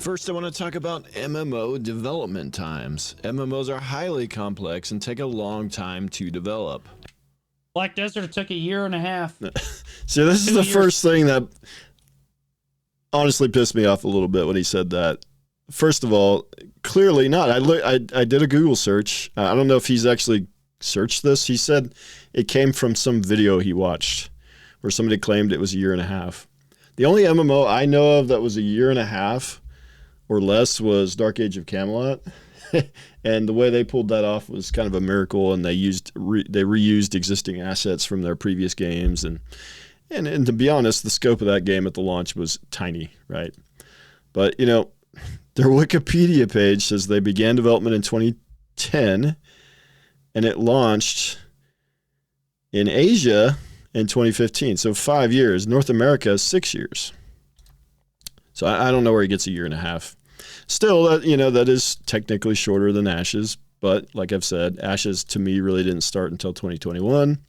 First, I want to talk about MMO development times. MMOs are highly complex and take a long time to develop. Black Desert took 1.5 years. So this is the first thing that honestly pissed me off a little bit when he said that. First of all, clearly not. I did a Google search. I don't know if he's actually searched this. He said it came from some video he watched where somebody claimed it was 1.5 years. The only MMO I know of that was 1.5 years or less was Dark Age of Camelot. And the way they pulled that off was kind of a miracle, and they reused existing assets from their previous games. And to be honest, the scope of that game at the launch was tiny, right? But, you know, their Wikipedia page says they began development in 2010, and it launched in Asia in 2015. So 5 years. North America, 6 years. So I don't know where he gets 1.5 years. Still, you know, that is technically shorter than Ashes. But like I've said, Ashes to me really didn't start until 2021.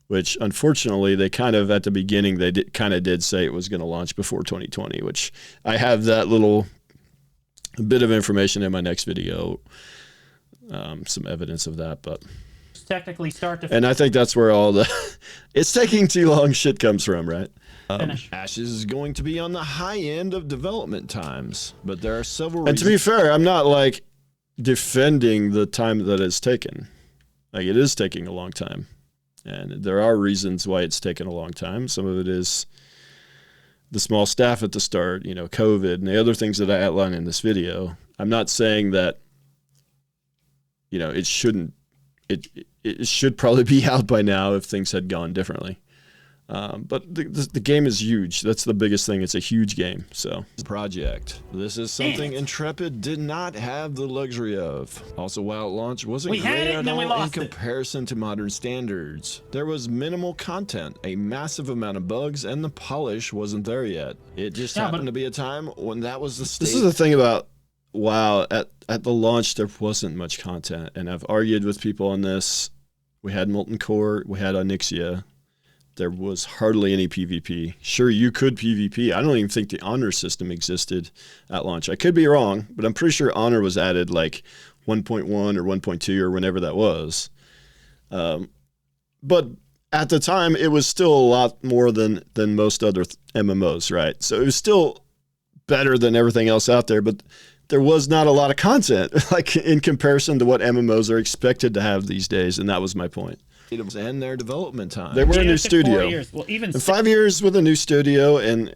Which unfortunately they kind of at the beginning they did say it was going to launch before 2020, which I have that little bit of information in my next video, some evidence of that. But technically start to and I think that's where all the it's taking too long shit comes from, right? Ashes is going to be on the high end of development times, but there are several reasons. And to be fair, I'm not like defending the time that it's taken. Like, it is taking a long time. And there are reasons why it's taken a long time. Some of it is the small staff at the start, you know, COVID, and the other things that I outline in this video. I'm not saying that, you know, it shouldn't, it should probably be out by now if things had gone differently. But the game is huge. That's the biggest thing. It's a huge game. So project. This is something Intrepid did not have the luxury of. Also, while it launched, wasn't great at all in comparison to modern standards. There was minimal content, a massive amount of bugs, and the polish wasn't there yet. It just happened to be a time when that was the state. This is the thing about WoW. At the launch, there wasn't much content, and I've argued with people on this. We had Molten Core, we had Onyxia. There was hardly any PvP. Sure, you could PvP. I don't even think the honor system existed at launch. I could be wrong, but I'm pretty sure honor was added like 1.1 or 1.2 or whenever that was. But at the time, it was still a lot more than most other MMOs, right? So it was still better than everything else out there, but there was not a lot of content like in comparison to what MMOs are expected to have these days, and that was my point. And their development time. They were a new studio. 4 years. Well, even 5 years with a new studio, and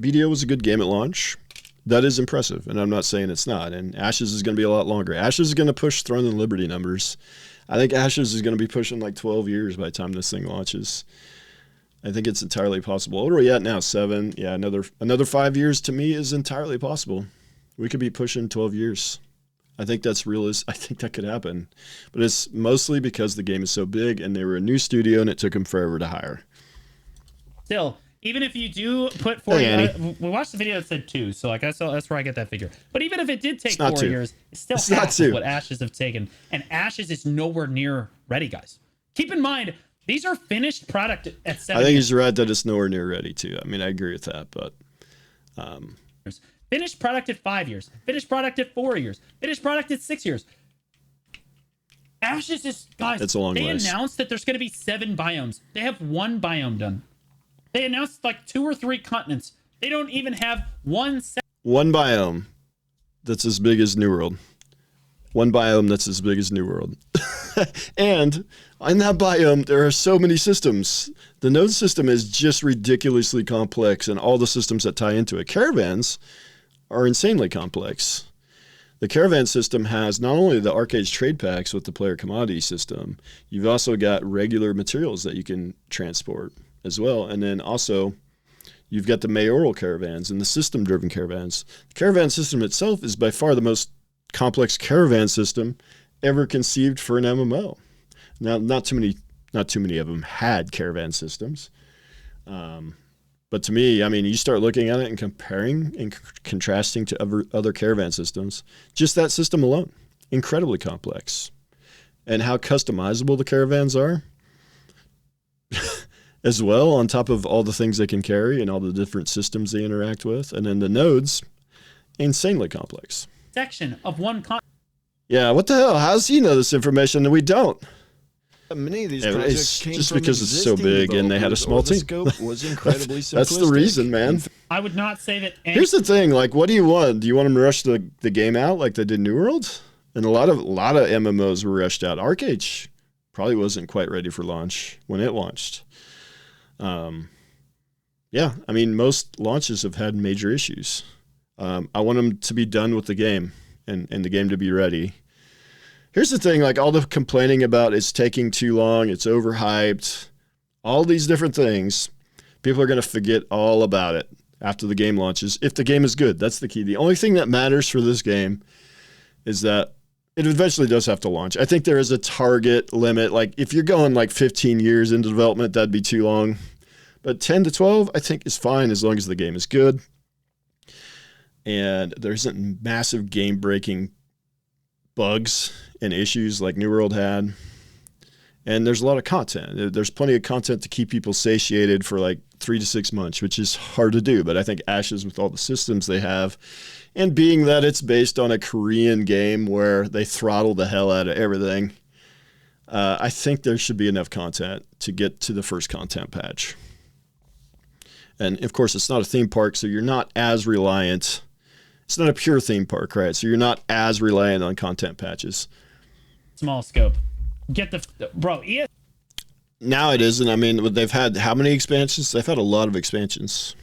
BDO was a good game at launch. That is impressive, and I'm not saying it's not. And Ashes is going to be a lot longer. Ashes is going to push Throne and Liberty numbers. I think Ashes is going to be pushing like 12 years by the time this thing launches. I think it's entirely possible. What are we at now? 7? Yeah, another 5 years to me is entirely possible. We could be pushing 12 years. I think that's realistic. I think that could happen. But it's mostly because the game is so big and they were a new studio and it took them forever to hire. Still, even if you do put 4 years, we watched the video that said 2, so like that's where I get that figure. But even if it did take 4 years, it's still half of what Ashes have taken. And Ashes is nowhere near ready, guys. Keep in mind, these are finished product at 7 I think he's right that it's nowhere near ready, too. I mean, I agree with that, but... Finished product at 5 years. Finished product at 4 years. Finished product at 6 years. Ashes is, guys, it's a long list. Announced that there's going to be 7 biomes. They have 1 biome done. They announced like 2 or 3 continents. They don't even have one biome that's as big as New World. 1 biome that's as big as New World. And in that biome, there are so many systems. The node system is just ridiculously complex, and all the systems that tie into it. Caravans are insanely complex. The caravan system has not only the arcade trade packs with the player commodity system, you've also got regular materials that you can transport as well. And then also you've got the mayoral caravans and the system-driven caravans. The caravan system itself is by far the most complex caravan system ever conceived for an MMO. Now, not too many of them had caravan systems. But to me, I mean, you start looking at it and comparing and contrasting to other caravan systems, just that system alone, incredibly complex. And how customizable the caravans are, as well, on top of all the things they can carry and all the different systems they interact with. And then the nodes, insanely complex. Section of one yeah, what the hell? How does he know this information and we don't? Many of these projects came just from because it's so big and they had a small team. Scope was incredibly That's the reason, man. I would not say that. Here's the thing: like, what do you want? Do you want them to rush the game out like they did New World? And a lot of MMOs were rushed out. Arcade probably wasn't quite ready for launch when it launched. Yeah, I mean, most launches have had major issues. I want them to be done with the game and the game to be ready. Here's the thing, like all the complaining about it's taking too long, it's overhyped, all these different things, people are going to forget all about it after the game launches. If the game is good, that's the key. The only thing that matters for this game is that it eventually does have to launch. I think there is a target limit. Like if you're going like 15 years into development, that'd be too long. But 10 to 12, I think is fine as long as the game is good. And there isn't massive game-breaking bugs and issues like New World had. And there's a lot of content. There's plenty of content to keep people satiated for like 3 to 6 months, which is hard to do. But I think Ashes, with all the systems they have, and being that it's based on a Korean game where they throttle the hell out of everything, I think there should be enough content to get to the first content patch. And of course, it's not a theme park, so you're not as reliant. It's not a pure theme park, right? So you're not as reliant on content patches. Small scope. Get the bro. Now it isn't. I mean, they've had how many expansions? They've had a lot of expansions.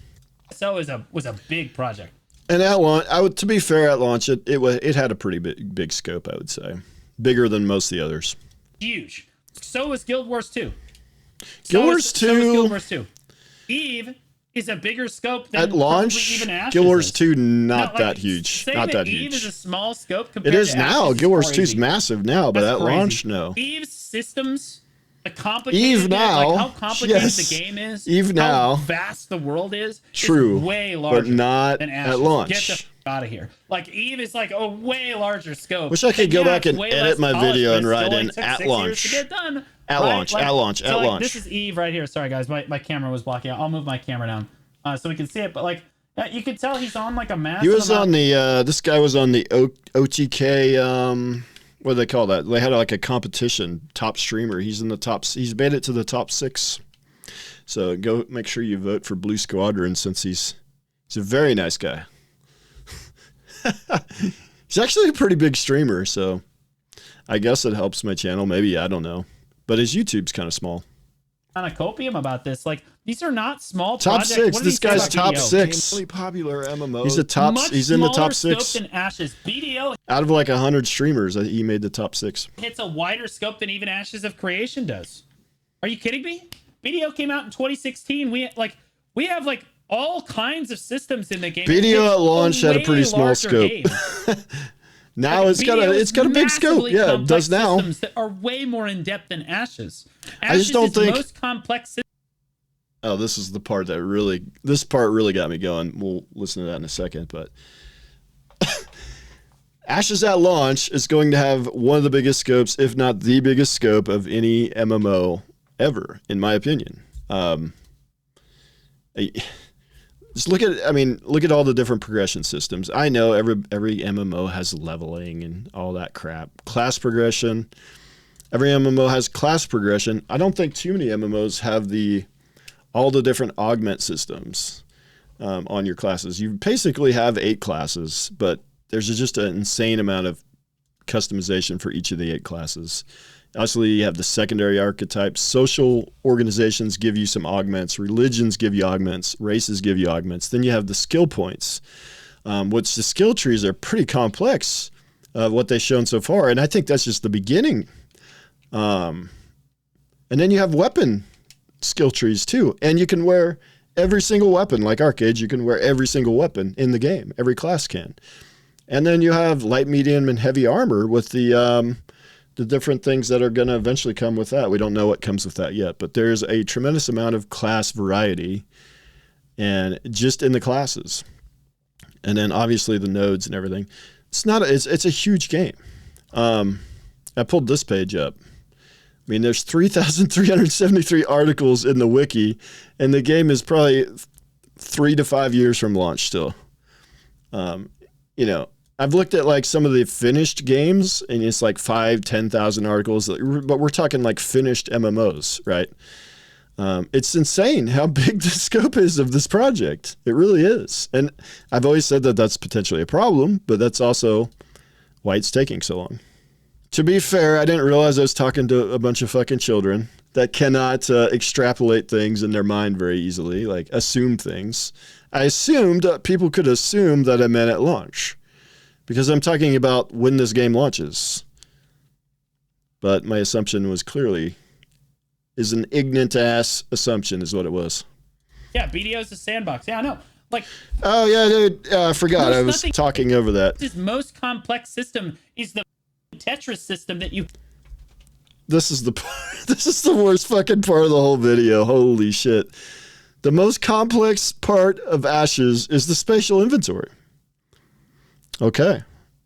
So was a big project. And at launch, to be fair, at launch it had a pretty big scope. I would say bigger than most of the others. Huge. So was Guild Wars 2. Guild Wars 2. So was Guild Wars 2. Eve is a bigger scope than at launch. Even Ashes Guild Wars is. 2 not that huge. Not that Eve huge. Is a small scope compared it is to now. Ashes Guild Wars 2 crazy. is massive now, but That's at crazy. launch, no. Eve's systems, the complicated, Eve now, like how complicated yes. the game is, Eve now, how vast the world is true, way larger, but not than Ashes. at launch. Get the f out of here! Like Eve is like a way larger scope. Wish I could go back and edit my video and write in at launch. To get done. At launch, at launch, at launch. This is Eve right here. Sorry guys, my camera was blocking out. I'll move my camera down so we can see it. But like, you can tell he's on like a massive. He was on the. This guy was on the OTK. What do they call that? They had like a competition. Top streamer. He's in the top. He's made it to the top 6. So go make sure you vote for Blue Squadron since he's a very nice guy. He's actually a pretty big streamer, so I guess it helps my channel. Maybe, I don't know. But his YouTube's kind of small. Kind of copium about this. Like, these are not small top projects. 6. This guy's top BDO? 6. Really popular MMO. He's a top. Much he's in the top 6. Scope than Ashes. BDO out of like 100 streamers, he made the top 6. hits a wider scope than even Ashes of Creation does. Are you kidding me? BDO came out in 2016. We have like all kinds of systems in the game. BDO at launch had a pretty small scope. Now like, it's got a big scope. Yeah, it does now. Systems that are way more in depth than Ashes. I just don't think most complex system. Oh, this is the part that really got me going. We'll listen to that in a second, but Ashes at launch is going to have one of the biggest scopes, if not the biggest scope of any MMO ever, in my opinion. Just look at all the different progression systems. I know every MMO has leveling and all that crap. Class progression. Every MMO has class progression. I don't think too many MMOs have all the different augment systems on your classes. You basically have 8 classes, but there's just an insane amount of customization for each of the 8 classes. Obviously, you have the secondary archetypes. Social organizations give you some augments. Religions give you augments. Races give you augments. Then you have the skill points, which the skill trees are pretty complex, what they've shown so far. And I think that's just the beginning. And then you have weapon skill trees too. And you can wear every single weapon. Like Arcade, you can wear every single weapon in the game. Every class can. And then you have light, medium, and heavy armor with the different things that are going to eventually come with that. We don't know what comes with that yet, but there's a tremendous amount of class variety and just in the classes. And then obviously the nodes and everything. It's a huge game. I pulled this page up. I mean, there's 3,373 articles in the wiki, and the game is probably 3 to 5 years from launch still. You know, I've looked at like some of the finished games, and it's like 10,000 articles, but we're talking like finished MMOs, right? It's insane how big the scope is of this project. It really is. And I've always said that that's potentially a problem, but that's also why it's taking so long. To be fair, I didn't realize I was talking to a bunch of fucking children that cannot extrapolate things in their mind very easily, like assume things. I assumed people could assume that I meant at launch because I'm talking about when this game launches. But my assumption was clearly is an ignorant ass assumption is what it was. Yeah, BDO is a sandbox. Yeah, I know. Like, oh yeah, dude. I forgot. I was talking over that. This most complex system is the Tetris system that you. This is the worst fucking part of the whole video. Holy shit. The most complex part of Ashes is the spatial inventory. Okay.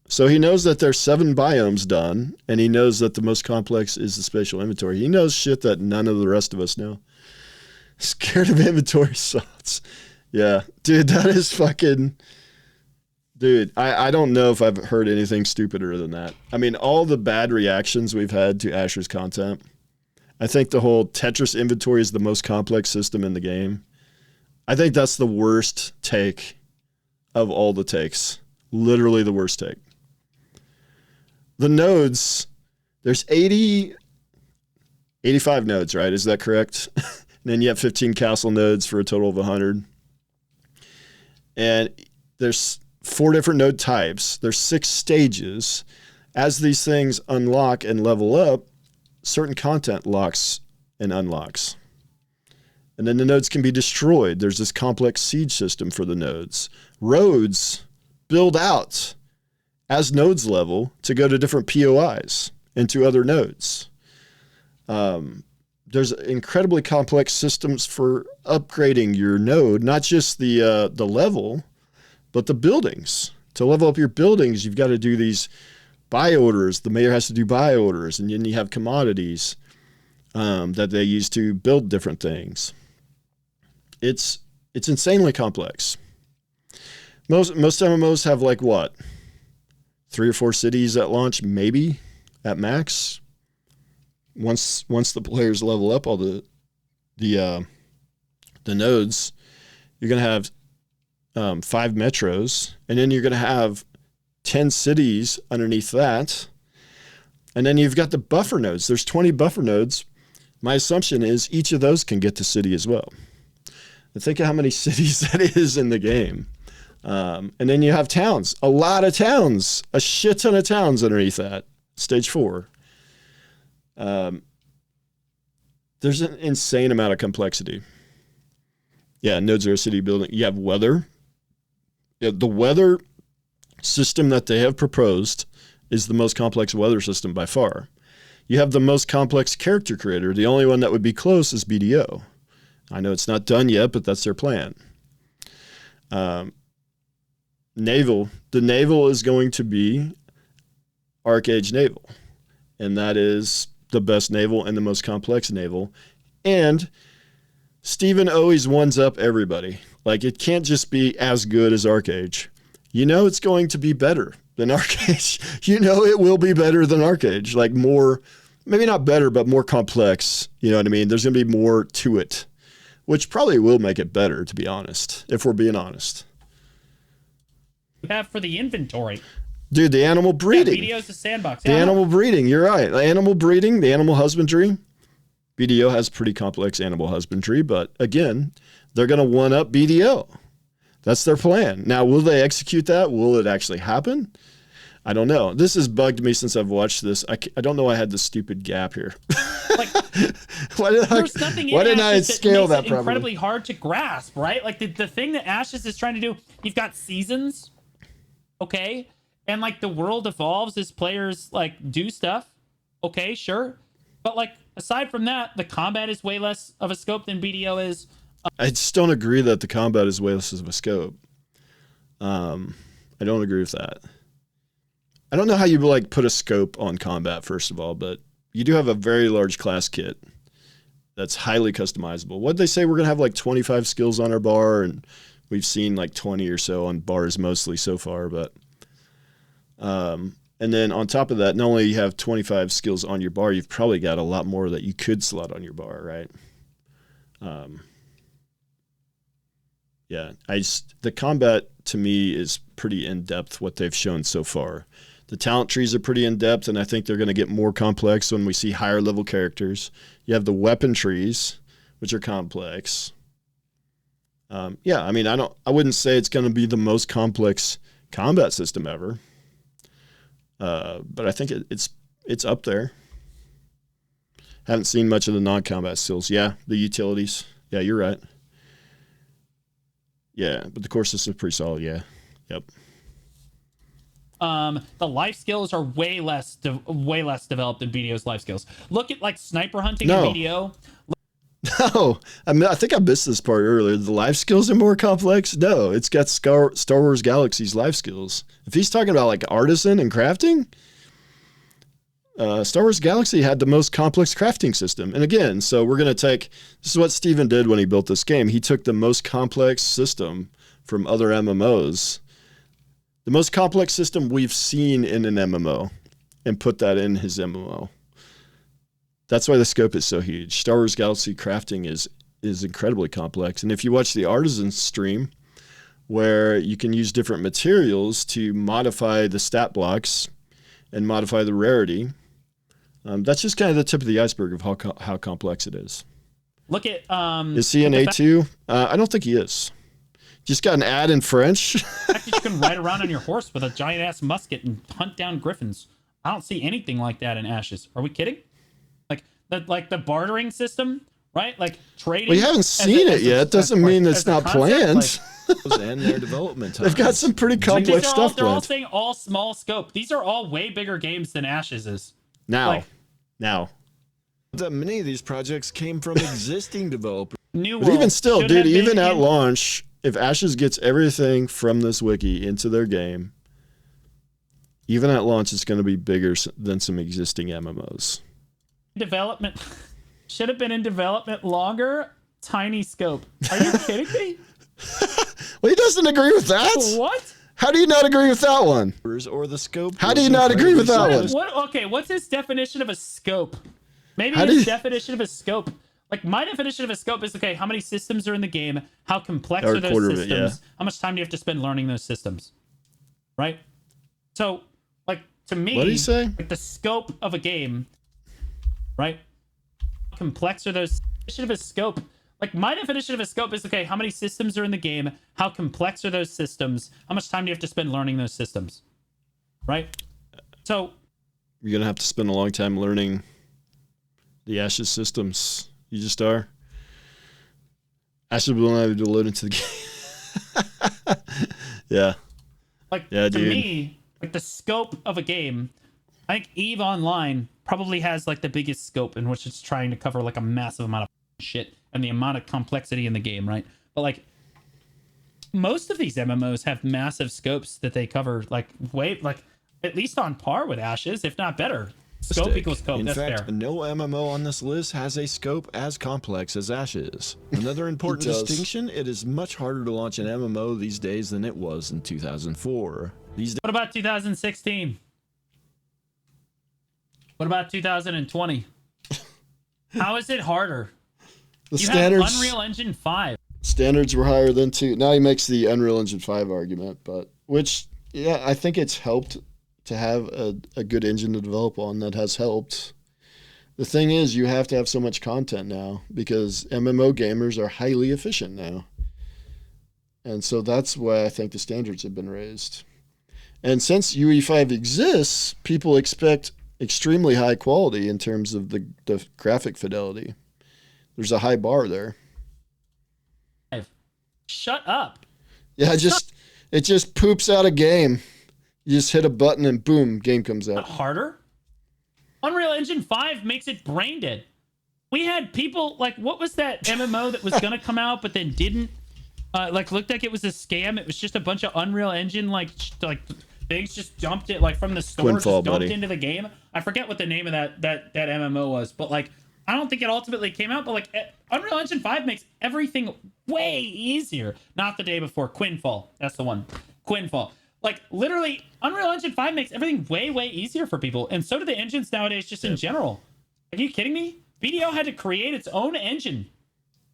So he knows that there's 7 biomes done, and he knows that the most complex is the spatial inventory. He knows shit that none of the rest of us know. Scared of inventory salts. Yeah. Dude, that is fucking... Dude, I don't know if I've heard anything stupider than that. I mean, all the bad reactions we've had to Asher's content, I think the whole Tetris inventory is the most complex system in the game. I think that's the worst take of all the takes. Literally the worst take. The nodes, there's 85 nodes, right? Is that correct? And then you have 15 castle nodes for a total of 100. And there's 4 different node types. There's 6 stages. As these things unlock and level up, certain content locks and unlocks. And then the nodes can be destroyed. There's this complex siege system for the nodes. Roads build out as nodes level to go to different POIs and to other nodes. There's incredibly complex systems for upgrading your node, not just the level, but the buildings. To level up your buildings, you've got to do these buy orders. The mayor has to do buy orders, and then you have commodities that they use to build different things. It's insanely complex. Most MMOs have like what? 3 or 4 cities at launch, maybe at max. Once the players level up all the nodes, you're gonna have 5 metros, and then you're gonna have 10 cities underneath that, and then you've got the buffer nodes. There's 20 buffer nodes. My assumption is each of those can get to city as well. And think of how many cities that is in the game. And then you have towns, a lot of towns, a shit ton of towns underneath that. Stage 4. There's an insane amount of complexity. Yeah, nodes are a city building. You have weather. The weather system that they have proposed is the most complex weather system by far. You have the most complex character creator. The only one that would be close is BDO. I know it's not done yet, but that's their plan. Naval. The naval is going to be Arcade Naval. And that is the best naval and the most complex naval. And Steven always ones up everybody. Like, it can't just be as good as Arcade. You know it's going to be better than Arcade. You know it will be better than Arcade. Like more, maybe not better, but more complex. You know what I mean? There's going to be more to it, which probably will make it better, to be honest, if we're being honest. Have for the inventory. Dude, the animal breeding. Yeah, BDO's a sandbox. The animal breeding, you're right. The animal breeding, the animal husbandry. BDO has pretty complex animal husbandry, but again, they're going to one-up BDO. That's their plan. Now, will they execute that? Will it actually happen? I don't know. This has bugged me since I've watched this. I don't know why I had this stupid gap here. Like, why didn't I scale that properly? Incredibly hard to grasp, right? Like the thing that Ashes is trying to do, you've got seasons, okay? And like the world evolves as players like do stuff. Okay, sure. But like aside from that, the combat is way less of a scope than BDO is. I just don't agree that the combat is way less of a scope. I don't agree with that. I don't know how you like put a scope on combat, first of all, but you do have a very large class kit that's highly customizable. What'd they say? We're going to have like 25 skills on our bar, and we've seen like 20 or so on bars mostly so far. But and then on top of that, not only you have 25 skills on your bar, you've probably got a lot more that you could slot on your bar, right? Yeah, the combat to me is pretty in-depth what they've shown so far. The talent trees are pretty in-depth, and I think they're going to get more complex when we see higher level characters. You have the weapon trees, which are complex. Yeah, I mean, I wouldn't say it's going to be the most complex combat system ever, but I think it's up there. Haven't seen much of the non-combat skills. Yeah, the utilities. Yeah, you're right. Yeah, but the core system is pretty solid. Yeah, yep. The life skills are way less developed than BDO's life skills. Look at like sniper hunting in BDO. No, I think I missed this part earlier. The life skills are more complex. No, it's got Star Wars Galaxy's life skills. If he's talking about like artisan and crafting, Star Wars Galaxy had the most complex crafting system. And again, so we're going to this is what Steven did when he built this game. He took the most complex system from other MMOs, the most complex system we've seen in an MMO, and put that in his MMO. That's why the scope is so huge. Star Wars Galaxy crafting is incredibly complex. And if you watch the Artisan stream, where you can use different materials to modify the stat blocks and modify the rarity, that's just kind of the tip of the iceberg of how complex it is. Look at is he an A2? I don't think he is. Just got an ad in French. You can ride around on your horse with a giant ass musket and hunt down griffins. I don't see anything like that in Ashes. Are we kidding? Like the bartering system, right? Like trading. Well, you haven't seen it yet. Doesn't mean it's not planned. And their development time. They've got some pretty complex stuff. They're all saying all small scope. These are all way bigger games than Ashes is. Now. Many of these projects came from existing developers. But even still, dude, even at launch, if Ashes gets everything from this wiki into their game, even at launch, it's going to be bigger than some existing MMOs. Development should have been in development longer. Tiny scope. Are you kidding me? Well, he doesn't agree with that. What? How do you not agree with that one? Or the scope. How do you not agree with that one? Okay, what's his definition of a scope? Maybe his definition of a scope. Like my definition of a scope is how many systems are in the game? How complex are those systems? Yeah. How much time do you have to spend learning those systems? Right. So, to me, what do you say? The scope of a game. Right? How complex are those? Definition of a scope. My definition of a scope is how many systems are in the game? How complex are those systems? How much time do you have to spend learning those systems? Right? So you're gonna have to spend a long time learning the Ashes systems. You just are. Ashes will not be load into the game. Yeah. To me, the scope of a game, I think EVE Online probably has the biggest scope in which it's trying to cover a massive amount of shit and the amount of complexity in the game, right? But most of these MMOs have massive scopes that they cover at least on par with Ashes, if not better. Scope equals scope. In That's fact, fair. no MMO on this list has a scope as complex as Ashes. Another important distinction, it is much harder to launch an MMO these days than it was in 2004. What about 2016? What about 2020? How is it harder? The standards. Have Unreal Engine 5. Standards were higher than 2. Now he makes the Unreal Engine 5 argument, I think it's helped to have a good engine to develop on. That has helped. The thing is, you have to have so much content now because MMO gamers are highly efficient now. And so that's why I think the standards have been raised. And since UE5 exists, people expect extremely high quality in terms of the graphic fidelity. There's a high bar there. Shut up. Yeah, it just poops out a game. You just hit a button and boom, game comes out. Harder? Unreal Engine 5 makes it brain dead. We had people what was that MMO that was gonna come out but then didn't? Looked like it was a scam. It was just a bunch of Unreal Engine it things just dumped it like from the store, just dumped into the game. I forget what the name of that MMO was, but like I don't think it ultimately came out. But like Unreal Engine 5 makes everything way easier. Not the day before, Quinfall. That's the one, Quinfall. Like literally, Unreal Engine 5 makes everything way easier for people, and so do the engines nowadays, just in general. Are you kidding me? BDO had to create its own engine,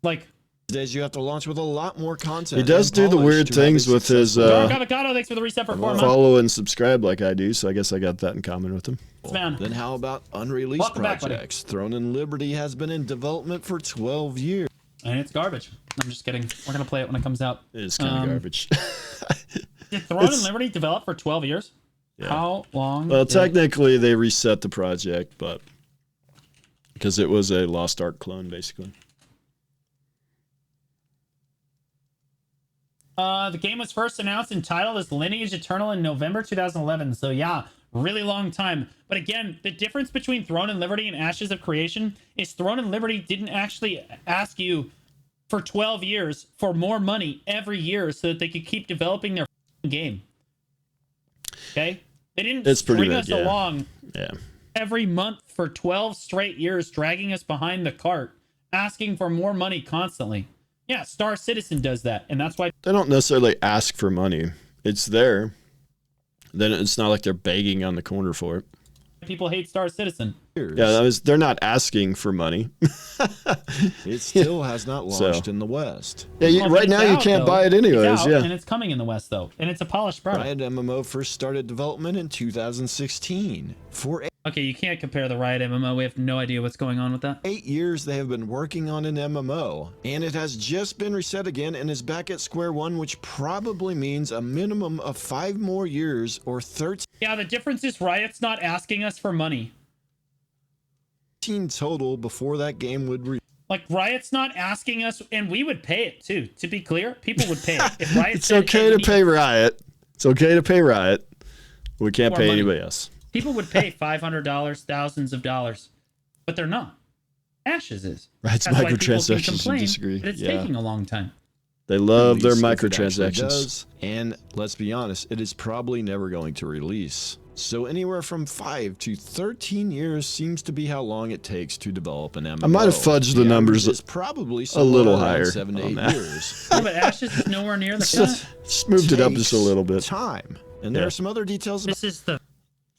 like. Days you have to launch with a lot more content. He does do the weird things with his Dark Avocado, thanks for the reset for 4 months. Follow and subscribe like I do, so I guess I got that in common with him. Then how about unreleased projects? Throne and Liberty has been in development for 12 years. And it's garbage. I'm just kidding. We're going to play it when it comes out. It is kind of garbage. Did Throne and Liberty develop for 12 years? Yeah. How long? Well, technically they reset the project, but because it was a Lost Ark clone, basically. The game was first announced and titled as Lineage Eternal in November 2011. So yeah, really long time. But again, the difference between Throne and Liberty and Ashes of Creation is Throne and Liberty didn't actually ask you for 12 years for more money every year so that they could keep developing their game. Okay? They didn't string us along every month for 12 straight years, dragging us behind the cart, asking for more money constantly. Yeah, Star Citizen does that, and that's why they don't necessarily ask for money. It's there. Then it's not like they're begging on the corner for it. People hate Star Citizen. Yeah, they're not asking for money. It still has not launched in the West. Yeah, right now you can't buy it anyways. Yeah, and it's coming in the West though, and it's a polished product. Riot MMO first started development in 2016. Okay, you can't compare the Riot MMO. We have no idea what's going on with that. 8 years they have been working on an MMO, and it has just been reset again and is back at square one, which probably means a minimum of 5 more years or 13. Yeah, the difference is Riot's not asking us for money. Total before that game would like Riot's not asking us, and we would pay it too. To be clear, people would pay it. If Riot it's okay to pay Riot. It's okay to pay Riot. We can't pay anybody else. People would pay $500, thousands of dollars, but they're not. Ashes is. Riot's microtransactions. Disagree. But it's taking a long time. They love their microtransactions. And let's be honest, it is probably never going to release. So anywhere from 5 to 13 years seems to be how long it takes to develop an MMO. I might have fudged the numbers probably a little higher. 7 to 8 years. Yeah, but Ashes is nowhere near the just moved it up just a little bit. Time. And there are some other details. This is the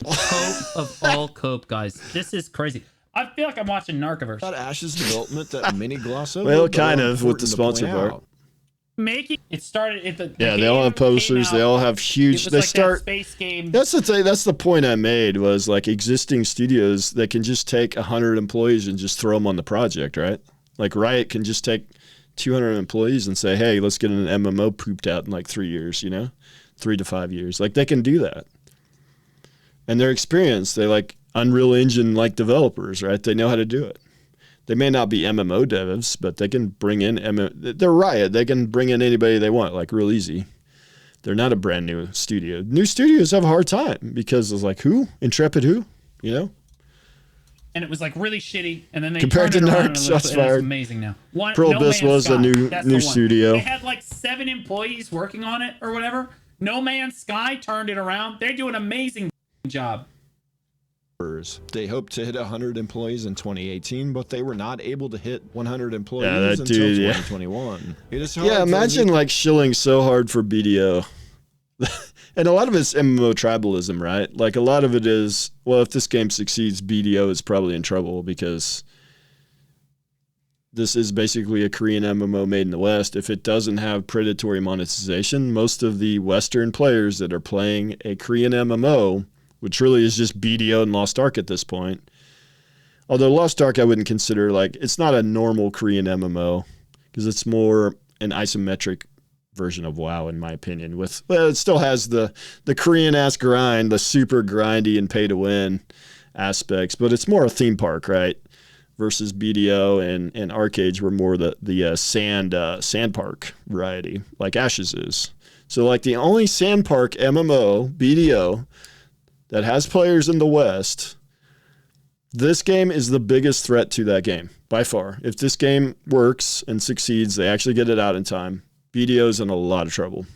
cope of all cope, guys. This is crazy. I feel like I'm watching Narcoverse. About Ashes development that many gloss over. Well, kind of with the sponsor part. It started at the they all have posters. They all have huge. They start space game. That's the thing. That's the point I made. Was like existing studios that can just take 100 employees and just throw them on the project, right? Like Riot can just take 200 employees and say, "Hey, let's get an MMO pooped out in like 3 years." 3 to 5 years. Like they can do that, and they're experienced. They like Unreal Engine like developers, right? They know how to do it. They may not be MMO devs, but they can bring in they're Riot. They can bring in anybody they want, like real easy. They're not a brand new studio. New studios have a hard time because it's like who? Intrepid who? And it was like really shitty, and then they compared to Narc, shots fired. It's amazing now. Pro Abyss was a new studio. They had like 7 employees working on it or whatever. No Man's Sky turned it around. They do an amazing job. They hoped to hit 100 employees in 2018, but they were not able to hit 100 employees until 2021. Imagine like shilling so hard for BDO. And a lot of it's MMO tribalism, right? Like a lot of it is, well, if this game succeeds, BDO is probably in trouble because this is basically a Korean MMO made in the West. If it doesn't have predatory monetization, most of the Western players that are playing a Korean MMO, which really is just BDO and Lost Ark at this point. Although Lost Ark I wouldn't consider it's not a normal Korean MMO because it's more an isometric version of WoW in my opinion. It still has the Korean-ass grind, the super grindy and pay-to-win aspects, but it's more a theme park, right? Versus BDO and Arcade were more the sand park variety, like Ashes is. So like the only sand park MMO, BDO, that has players in the West, this game is the biggest threat to that game, by far. If this game works and succeeds, they actually get it out in time, BDO's in a lot of trouble.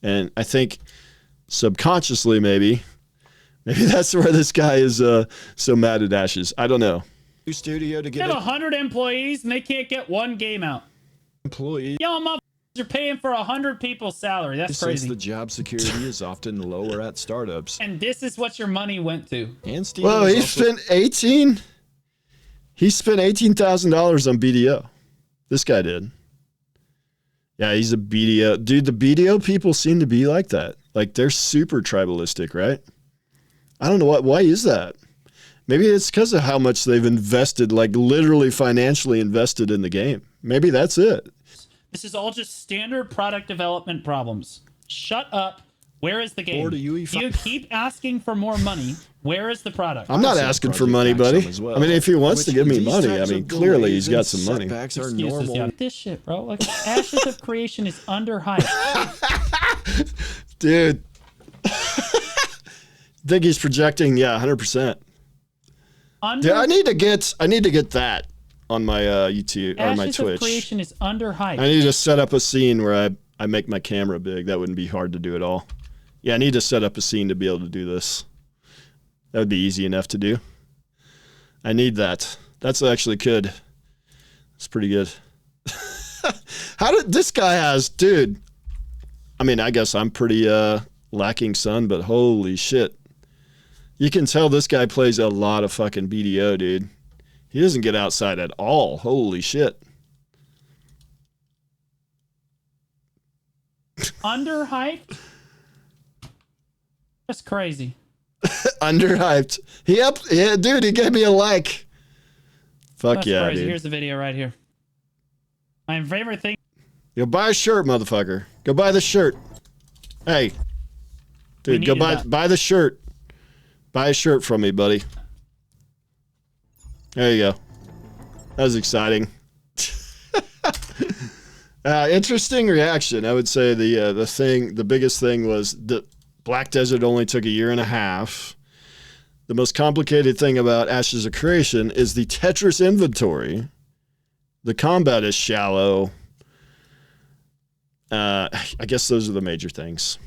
And I think subconsciously, maybe that's where this guy is so mad at Ashes. I don't know. New studio to get. They have 100 employees and they can't get one game out. Employees. Yo, motherfuckers are paying for 100 people's salary. That's crazy. The job security is often lower at startups. And this is what your money went to. And Steve. Well, he spent 18. He spent $18,000 on BDO. This guy did. Yeah, he's a BDO. Dude, the BDO people seem to be like that. Like, they're super tribalistic, right? I don't know why is that? Maybe it's because of how much they've invested, like literally financially invested in the game. Maybe that's it. This is all just standard product development problems. Shut up. Where is the game? Or do you keep asking for more money. Where is the product? I'm not asking for money, buddy. Well. I mean, if he wants to give me money, I mean, clearly he's got some money. Are normal. Yeah. This shit, bro. Like, Ashes of Creation is underhyped. Dude. I think he's projecting, 100%. Dude, I need to get that on my YouTube or my Twitch. Ashes of Creation is underhyped. I need to set up a scene where I make my camera big. That wouldn't be hard to do at all. Yeah, I need to set up a scene to be able to do this. That would be easy enough to do. I need that. That's actually good. It's pretty good. How did this guy has, dude? I mean, I guess I'm pretty lacking sun, but holy shit. You can tell this guy plays a lot of fucking BDO, dude. He doesn't get outside at all. Holy shit. Underhyped? That's crazy. Underhyped. Yeah, dude, he gave me a like. Fuck that's yeah, crazy. dude. Here's the video right here. My favorite thing. Yo, buy a shirt, motherfucker. Go buy the shirt. Hey. Dude, go buy the shirt. Buy a shirt from me, buddy. There you go. That was exciting. Interesting reaction. I would say the biggest thing was the Black Desert only took 1.5 years. The most complicated thing about Ashes of Creation is the Tetris inventory. The combat is shallow. I guess those are the major things.